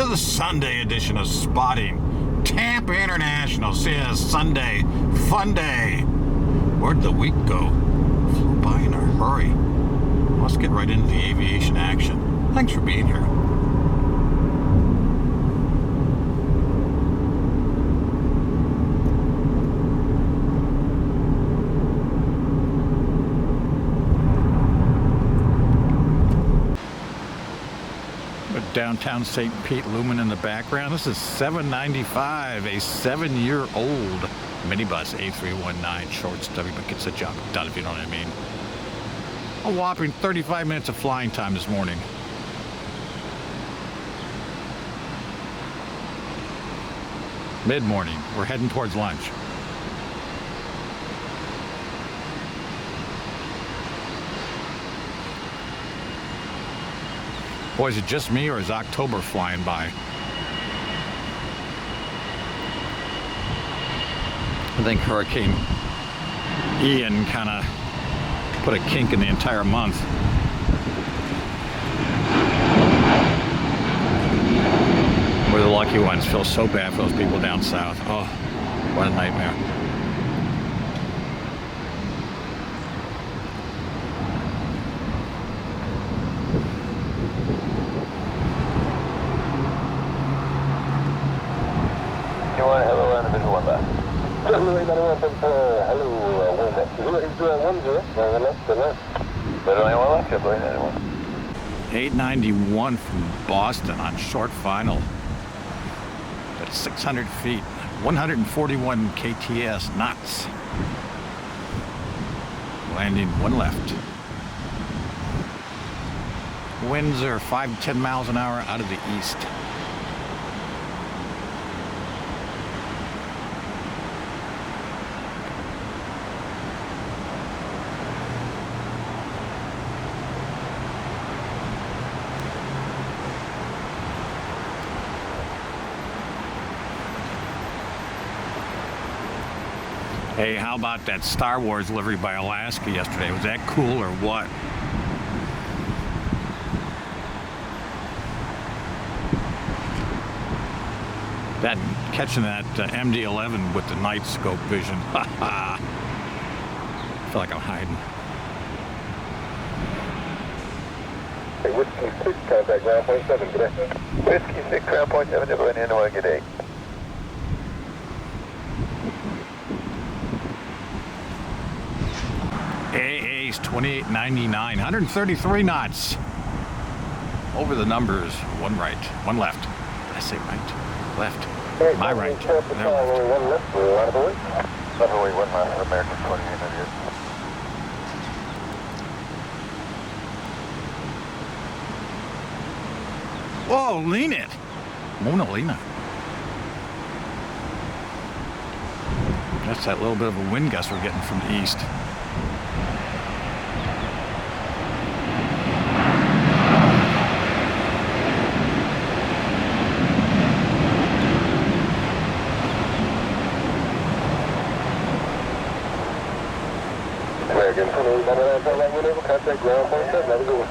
the Sunday edition of Spotting. Tampa International says Sunday, Funday. Where'd the week go? Flew by in a hurry. Let's get right into the aviation action. Thanks for being here. Downtown St. Pete looming in the background. This is 795, a 7-year-old minibus A319 short stubby, but gets the job done, if you know what I mean. A whopping 35 minutes of flying time this morning. Mid-morning. We're heading towards lunch. Boy, is it just me or is October flying by? I think Hurricane Ian kind of put a kink in the entire month. We're the lucky ones. Feel so bad for those people down south. Oh, what a nightmare. Hello, 891 from Boston on short final. At 600 feet, 141 KTS knots. Landing one left. Winds are 5 to 10 miles an hour out of the east. Hey, how about that Star Wars livery by Alaska yesterday? Was that cool or what? That catching that MD-11 with the night scope vision. Ha ha! I feel like I'm hiding. Hey, Whiskey 6, contact ground point 7, good day. Whiskey 6, ground point 7, everyone in, one, good day. AA's 2899, 133 knots. Over the numbers, one right, one left. Did I say right? Left. Hey, my right. Their left. One left. Leftway, 1 mile, American 2898. Whoa, lean it. Mona Lena. That's that little bit of a wind gust we're getting from the east. Contact ground point 7, have a good one.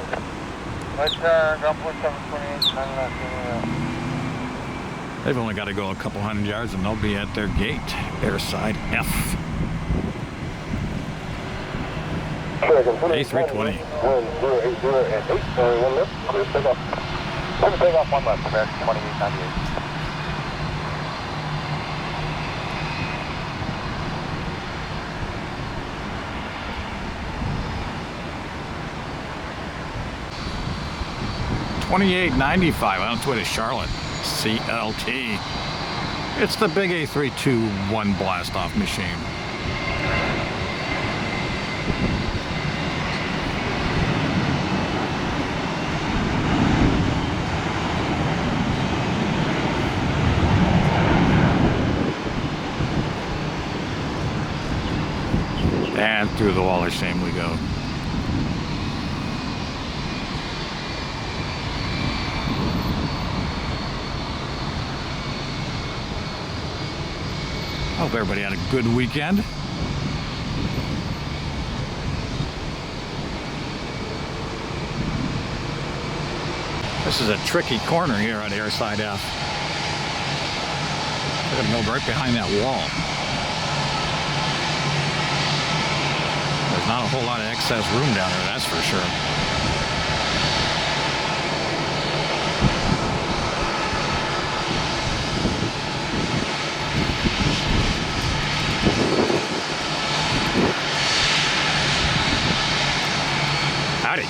Ground point 728, They've only got to go a couple hundred yards and they'll be at their gate, airside F. A320. 1080 at 8, one left, clear takeoff. Clear takeoff, one left, American 2898. 2895 on its way to Charlotte. CLT. It's the big A321 blast-off machine. And through the wall of shame we go. Hope everybody had a good weekend. This is a tricky corner here on Airside F. We're gonna go right behind that wall. There's not a whole lot of excess room down there, that's for sure. Howdy.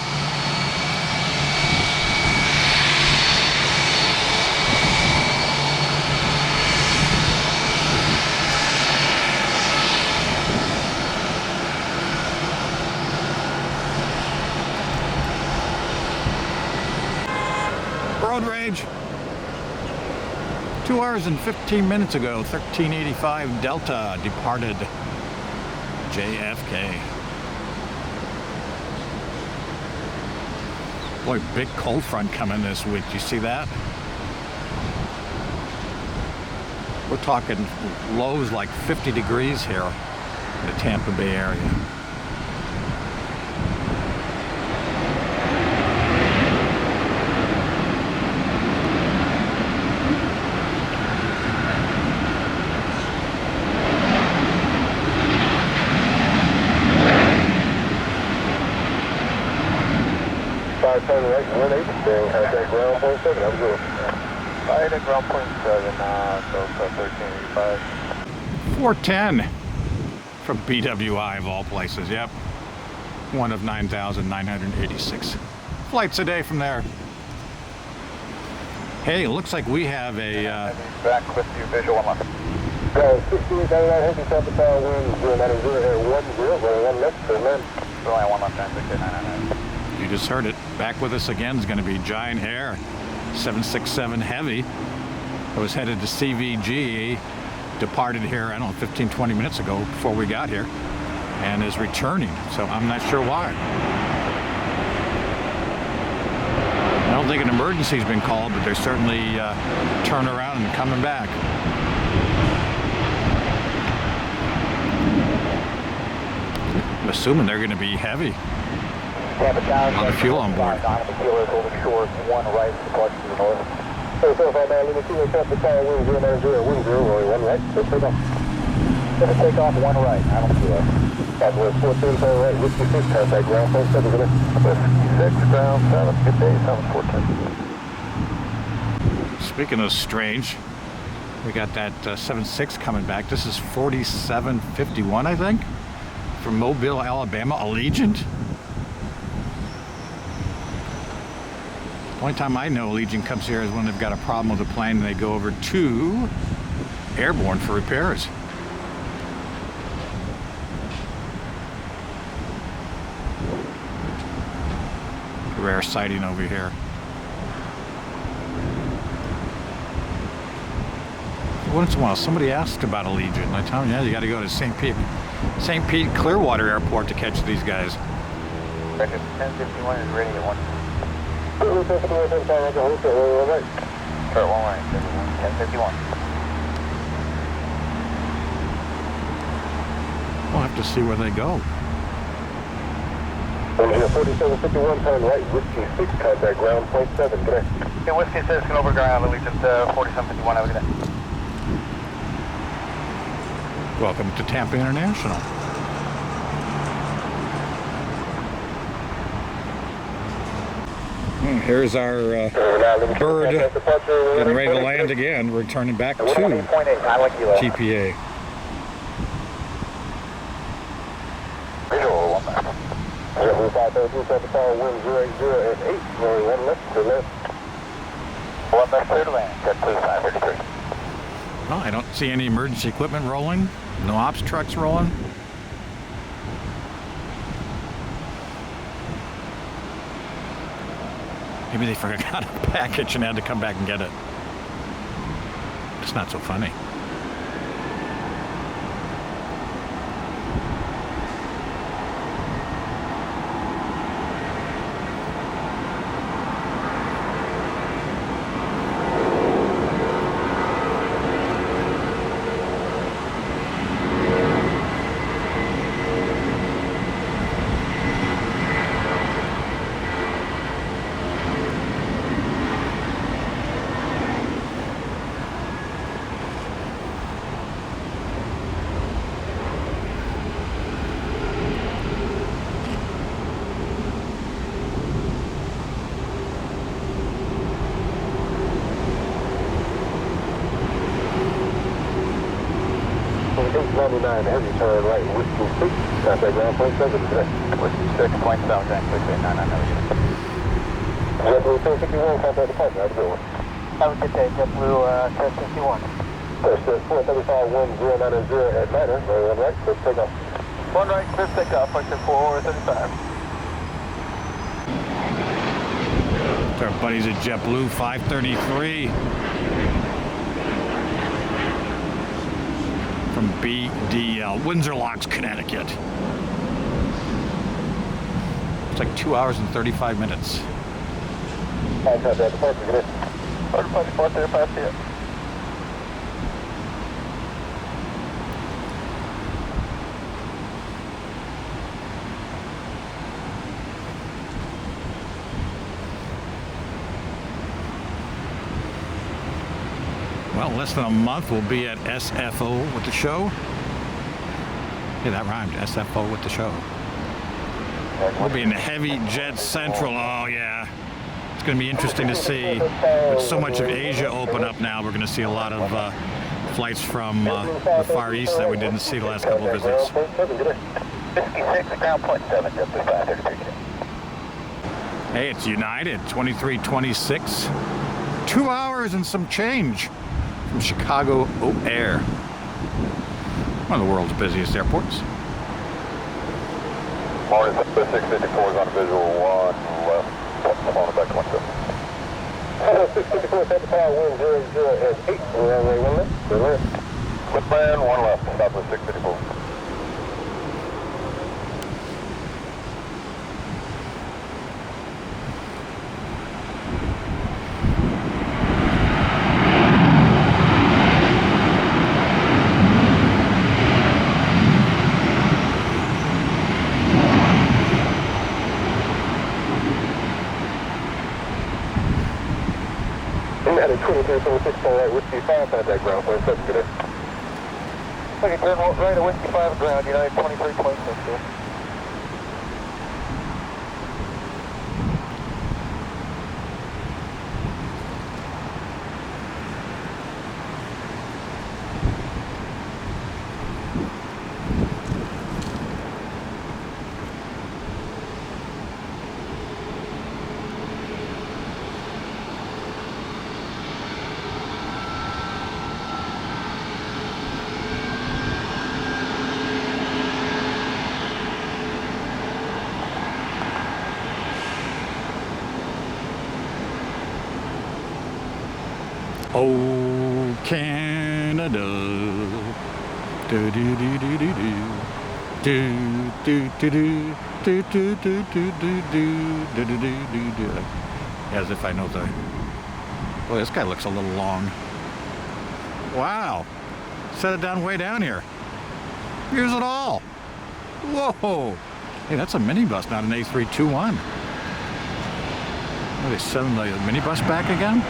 Road rage. 2 hours and 15 minutes ago, 1385 Delta departed JFK. Boy, big cold front coming this week. Do you see that? We're talking lows like 50 degrees here in the Tampa Bay area. Turn right, 18, bearing contact ground point 7, I'm good. Right at ground point 7, so 1385. 410 from BWI of all places, yep. One of 9,986 flights a day from there. Hey, it looks like we have a... Back with your visual on. Go, 1679, heavy Tampa Tower, wind 090, air 10, running 1 left, turn left. Only one left hand, 999. You just heard it. Back with us again is going to be Giant Air 767 Heavy. I was headed to CVG, departed here, I don't know, 15, 20 minutes ago before we got here, and is returning. So I'm not sure why. I don't think an emergency's been called, but they're certainly turning around and coming back. I'm assuming they're going to be heavy. Tampa Tower, on the fuel on board. The fuel is holding short, 1 right, departure to the north. So, 5 Tampa Tower, wind 090, air 10, rolling 1 right, so take off. Gonna take off 1 right, I don't see that. Southwest 14, turn right, whiskey 6, contact ground point 7, good. Whiskey 6, ground 7, good day, 714. Speaking of strange, we got that 76 coming back. This is 4751, I think, from Mobile, Alabama, Allegiant. The only time I know Allegiant comes here is when they've got a problem with the plane and they go over to Airborne for repairs. Rare sighting over here. Once in a while, somebody asks about Allegiant, and I tell them, yeah, you got to go to St. Pete Clearwater Airport to catch these guys. 1051 is ready at 1. Turn 1 right, Start 1 right, 1051. We'll have to see where they go. 4751, turn right, whiskey 6, contact ground point 7, good. Okay, Whiskey 6 can over ground, Allegiant 4751, have a good day. Welcome to Tampa International. Here's our bird getting ready to land again, returning back to TPA. Visual 1 back. 532 Tampa Tower, wind 080 at 8, rolling 1 left, to left. 1 left clear to land, jet 2533. Well, I don't see any emergency equipment rolling, no ops trucks rolling. Maybe they forgot a package and had to come back and get it. It's not so funny. 899 heavy turn right, Whiskey 6, contact ground point 7 today. Whiskey 6.7, Jack 6899 Allegiant. JetBlue 1061, contact departure, have a good one. Have a good day, JetBlue 1061. First, 435-1090 at Niner, one right, first takeoff. One right, clear takeoff, function 435. It's our buddies at JetBlue 533 from BDL, Windsor Locks, Connecticut. It's like 2 hours and 35 minutes. Contact at departure, good day. Departure 435 here. Well, less than a month, we'll be at SFO with the show. Yeah, that rhymed. SFO with the show. We'll be in Heavy Jet Central. Oh, yeah. It's going to be interesting to see. With so much of Asia open up now, we're going to see a lot of flights from the Far East that we didn't see the last couple of visits. Whiskey 6, ground point 7, JetBlue 533. Hey, it's United, 2326. 2 hours and some change from Chicago O'Hare. One of the world's busiest airports. Morning, 654 is on visual, one left, on the back 27. 654, Tampa Tower, wind 00 at 8, runway 1 left, good left. Footman, 1 left, Southwest 654. At a 2326 right, Whiskey 5, contact ground point 7 today. Okay, turn right at Whiskey 5 ground, United 2326 here. Oh, Canada. Do do do do do do. Do do do do do do do do do do do do. As if I know the. Boy, this guy looks a little long. Wow. Set it down way down here. Here's it all. Whoa. Hey, that's a minibus, not an A321. Are they sending the minibus back again?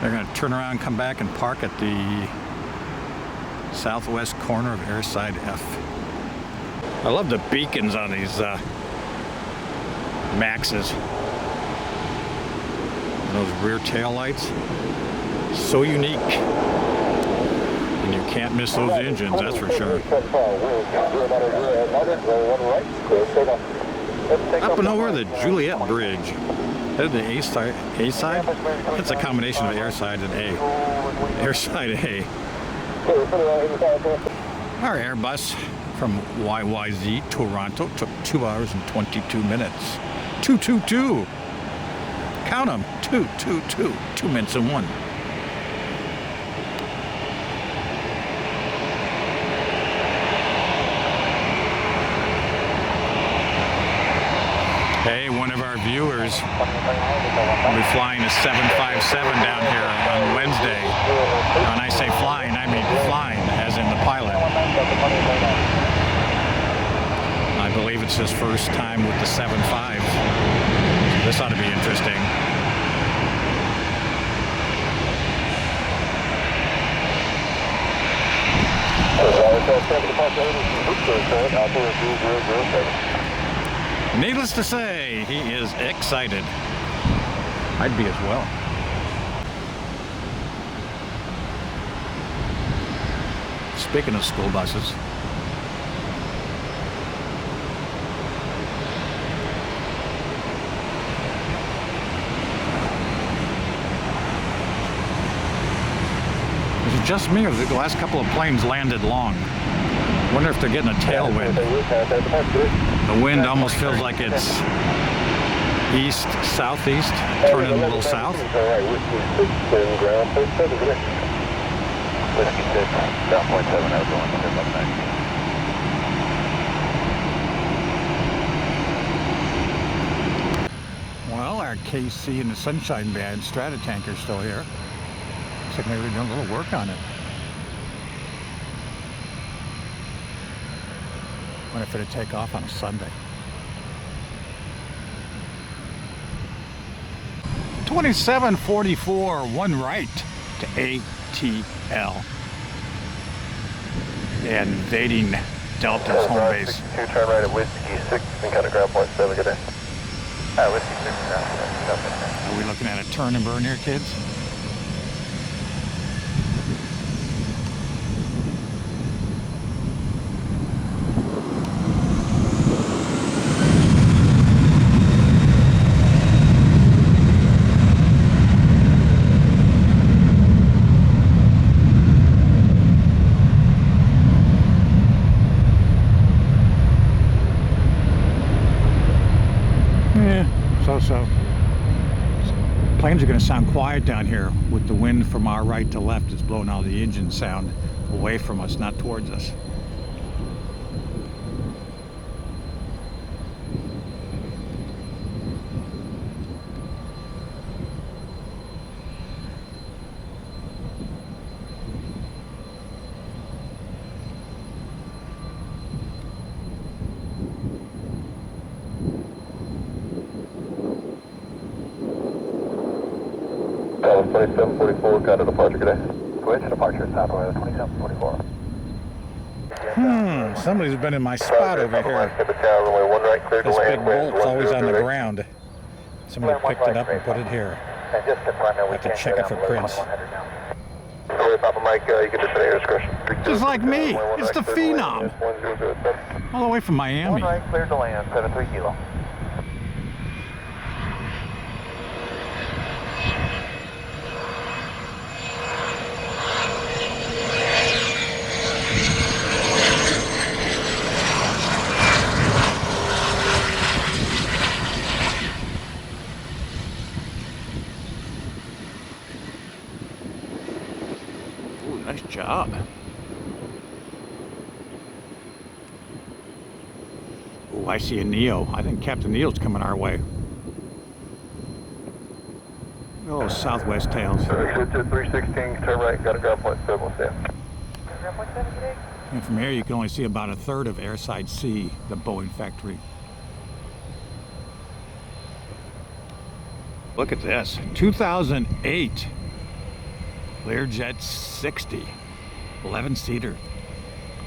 They're going to turn around and come back and park at the southwest corner of Airside F. I love the beacons on these Maxes. Those rear tail lights. So unique. And you can't miss those engines, that's for sure. Up and over the Juliet Bridge. Headed to A side. It's a combination of airside and A. Airside A. Our Airbus from YYZ Toronto took 2 hours and 22 minutes. 222. Count them. 222. 2 minutes and 1. Hey, one of our viewers will be flying a 757 down here on Wednesday. When I say flying, I mean flying, as in the pilot. I believe it's his first time with the 75. This ought to be interesting. Needless to say, he is excited. I'd be as well. Speaking of school buses, is it just me or the last couple of planes landed long? Wonder if they're getting a tailwind. The wind almost feels like it's east, southeast, turning a little south. Whiskey 6, down 0.7 out going to up next. Well, our KC and the Sunshine Band Strata tanker's still here. Looks like maybe they're doing a little work on it. Wonder if it'd take off on a Sunday. 2744, one right to ATL. Invading Delta's home base. 62, turn right at Whiskey 6 and kind of ground point 7, good day. Whiskey 6, ground. Are we looking at a turn and burn here, kids? So planes are going to sound quiet down here with the wind from our right to left. It's blowing all the engine sound away from us, not towards us. Dallas 2744, got a departure, good day. Switch, departure, Southwest 2744. Somebody's been in my spot over here. One right, clear to This land, big bolt's always on the ground. Somebody picked it up and put it here. I have to check it for prints. Sorry, Papa Mike, you can display your discretion. Just like me, it's the Phenom. All the way from Miami. One right, clear to land, 73 kilo. Nice job. Oh, I see a Neo. I think Captain Neo's coming our way. Oh, Southwest tails. Switch to 316, turn right, got a ground point 7, we'll stay. And from here you can only see about a third of Airside C, the Boeing factory. Look at this, 2008 Learjet 60, 11-seater.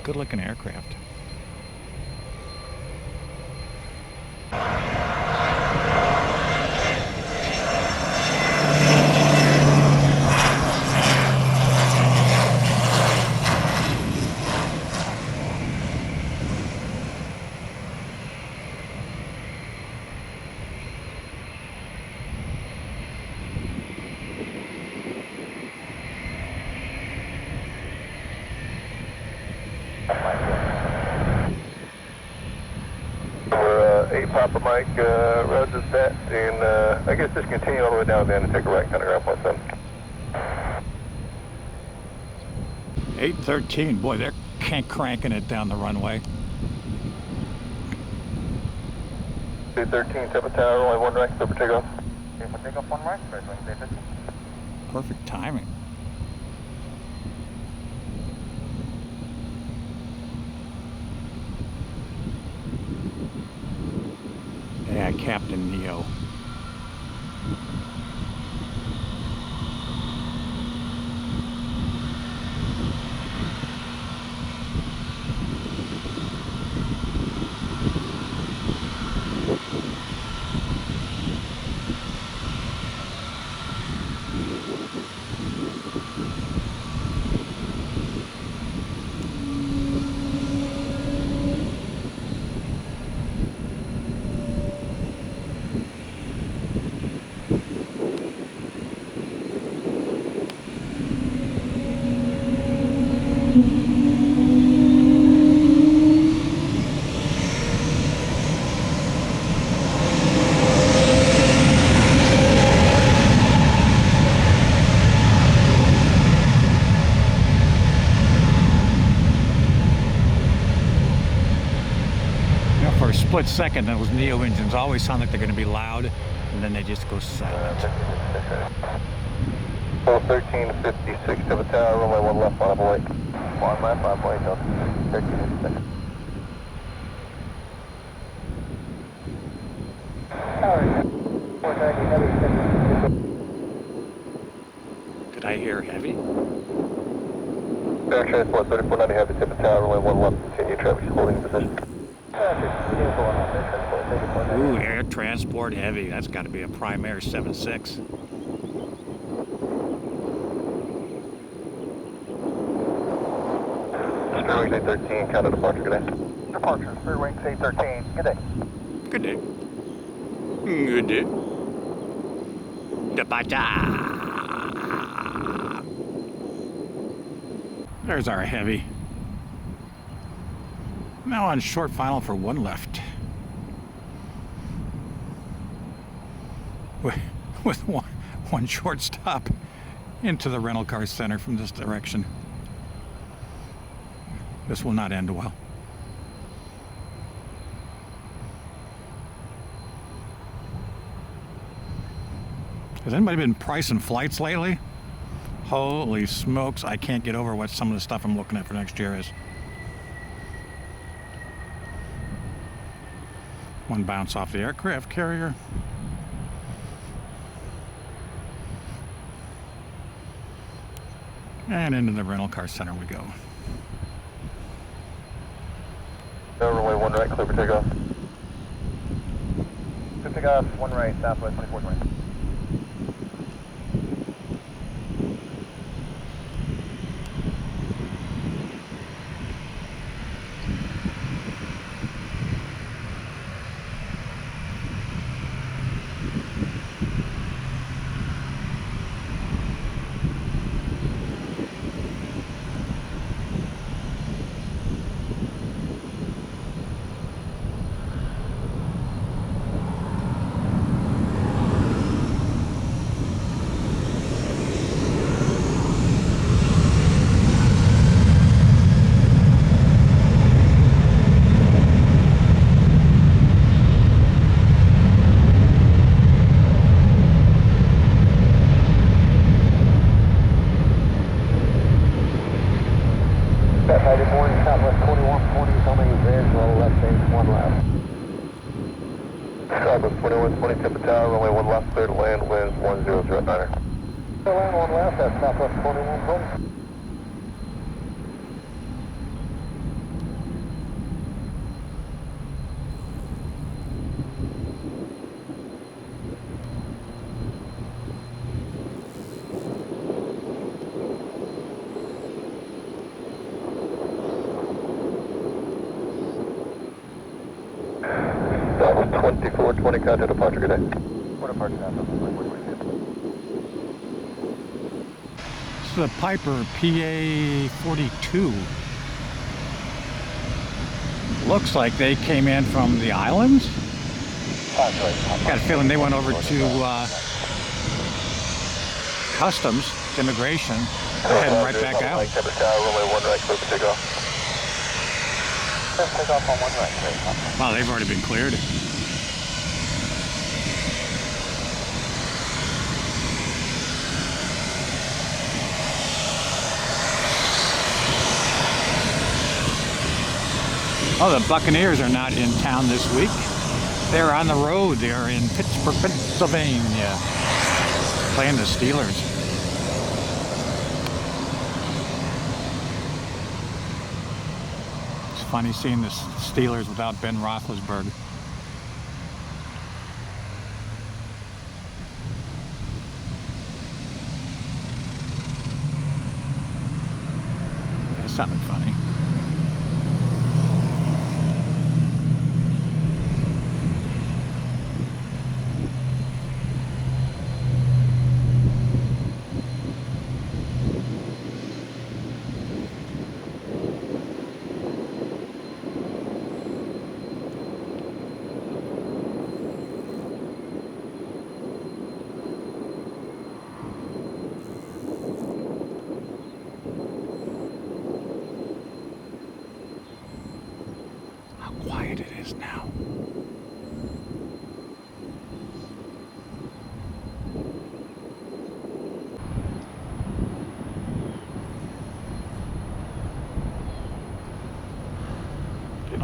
Good looking aircraft. We're 8 Papa Mike, road dispatch, and I guess just continue all the way down then and take a right, kind of ground point 7. 813, boy, they're cranking it down the runway. 213, Tampa Tower, only one right, clear for takeoff. Okay, for takeoff, one right, first wing, 15. Perfect timing. Yeah, Captain Neo. split second, those Neo engines always sound like they're going to be loud, and then they just go silent. 1356 to the tower, runway 1 left, 5 away. 1 left, 5 away, Delta 1356. Did I hear heavy? Air Transport 3490 heavy to the tower, runway 1 left, continue traffic holding position. Ooh, air transport heavy. That's got to be a prime air 76. Speedway 813, counter departure, good day. Departure, Speedway 813. Good day. Good day. Good day. Departure. There's our heavy. Now on short final for 1 left. With one short stop into the rental car center from this direction. This will not end well. Has anybody been pricing flights lately? Holy smokes, I can't get over what some of the stuff I'm looking at for next year is. One bounce off the aircraft carrier. And into the rental car center we go. Runway 1 right, clear for takeoff. Good takeoff, 1 right, southwest 2420. Southwest 2140, coming advance, roll left, base 1 left. Southwest 2120, Tampa Tower, runway 1 left, clear to land, winds 1009er. Clear to land 1 left, that's Southwest 2120. That was 2420, contact departure, good day. What departure now? This is a Piper PA-42. Looks like they came in from the islands. Got a feeling they went over to customs, immigration. They're heading right back out. Tampa Tower, runway 1 right, clear for takeoff. Take off on 1 right. Wow, they've already been cleared. Oh, the Buccaneers are not in town this week. They're on the road. They are in Pittsburgh, Pennsylvania, playing the Steelers. It's funny seeing the Steelers without Ben Roethlisberger. That's something funny.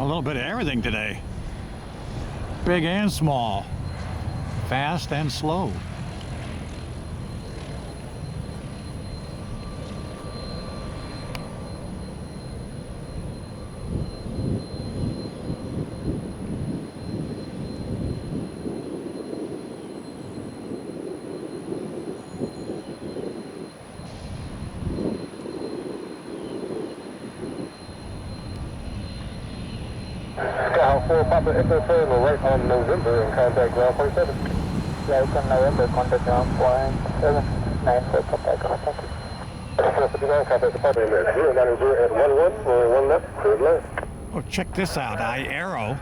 little bit of everything today. Big and small. Fast and slow. Scout 4 Papa Echo Trail, right on November and contact ground 47. Yeah, it's on November, contact ground 47. 94, contact ground, thank you. Contact department at 090 at 11, roll 1 left, cleared left. Oh, check this out. Arrow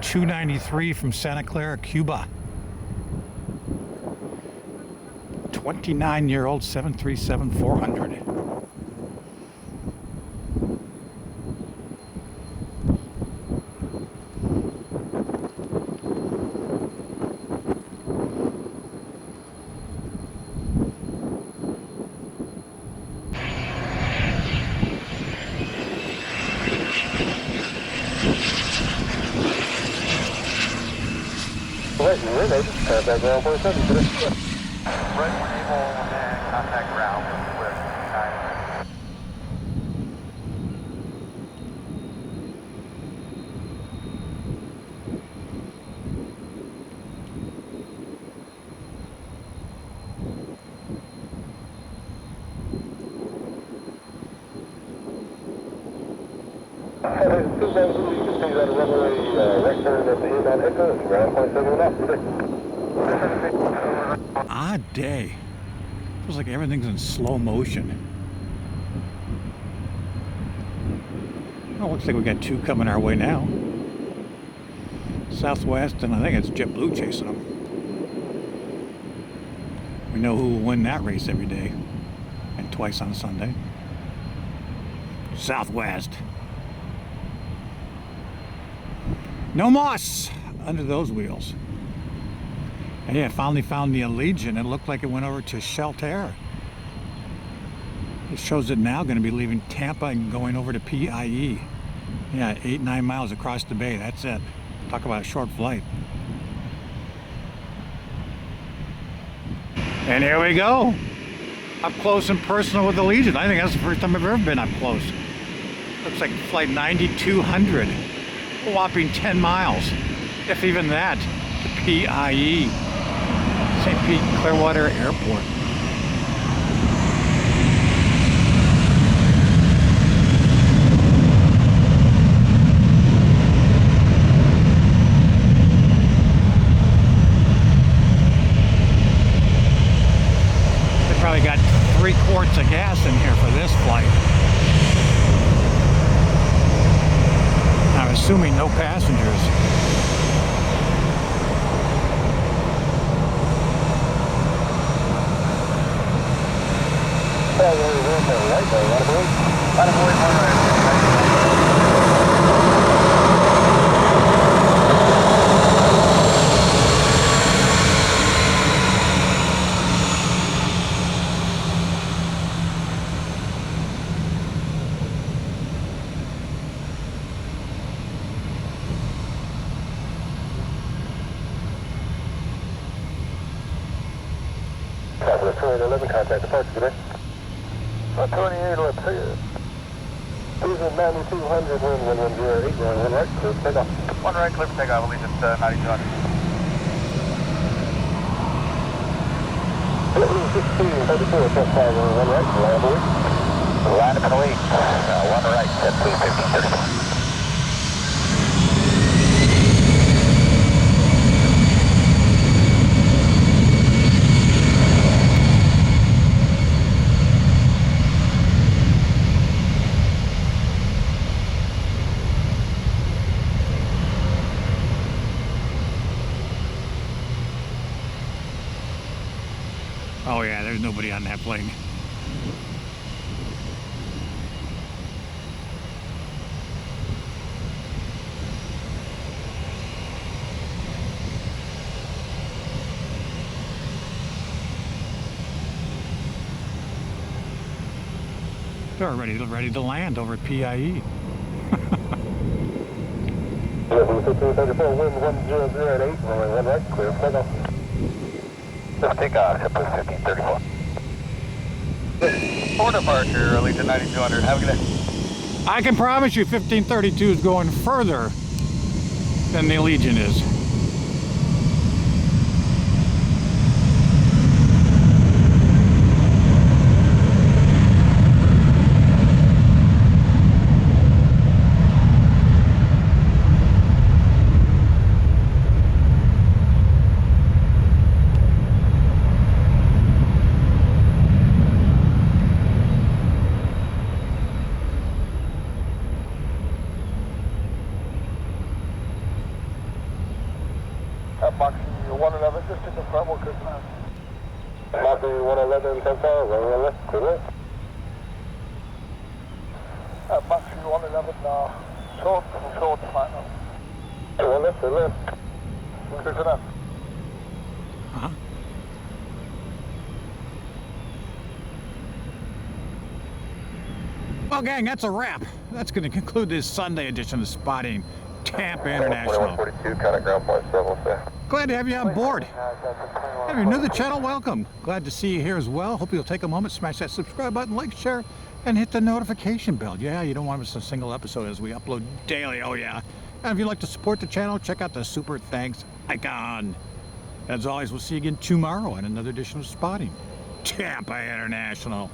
293 from Santa Clara, Cuba. 29-year-old 737-400. Right, you're in, contact ground 47 today. Right, we're able and contact ground with 9. Odd day. Feels like everything's in slow motion. Oh, looks like we got 2 coming our way now. Southwest, and I think it's JetBlue chasing them. We know who will win that race every day, and twice on Sunday. Southwest. No moss under those wheels. And yeah, I finally found the Allegiant. It looked like it went over to Shelter. It shows it now going to be leaving Tampa and going over to PIE. Yeah, 8-9 miles across the bay. That's it. Talk about a short flight. And here we go. Up close and personal with the Allegiant. I think that's the first time I've ever been up close. Looks like flight 9200. A whopping 10 miles, if even that, to PIE. St. Pete Clearwater Airport. They probably got 3 quarts of gas in here for this flight. I'm assuming no passengers. Southwest 2811, contact departure today. 28, let's see it. Cruising 9200, wind 1108, going 1 right, clear for takeoff. 1 right, clear for takeoff, Allegiant 9200. 1634, check 5 1 right, land away. Line up and away. 1 right, 10-1530. Oh yeah, there's nobody on that plane. They're ready to land over at PIE. 1534, wind 100 at 8, runway 1 right, clear for takeoff. Let's take off, hit plus 1534. For departure, Allegiant 9200, have a good day. I can promise you 1532 is going further than the Allegiant is. Box 111, just to confirm, we'll clear now. Box 111, Tampa, runway left, clear left. Box 111, short final. 1 left, clear left. Clear to now. Well, gang, that's a wrap. That's going to conclude this Sunday edition of Spotting Tampa International. 2142, contact ground point 7, Glad to have you on board. If you're new to the channel, welcome. Glad to see you here as well. Hope you'll take a moment, smash that subscribe button, like, share, and hit the notification bell. Yeah, you don't want to miss a single episode as we upload daily. Oh, yeah. And if you'd like to support the channel, check out the super thanks icon. As always, we'll see you again tomorrow on another edition of Spotting Tampa International.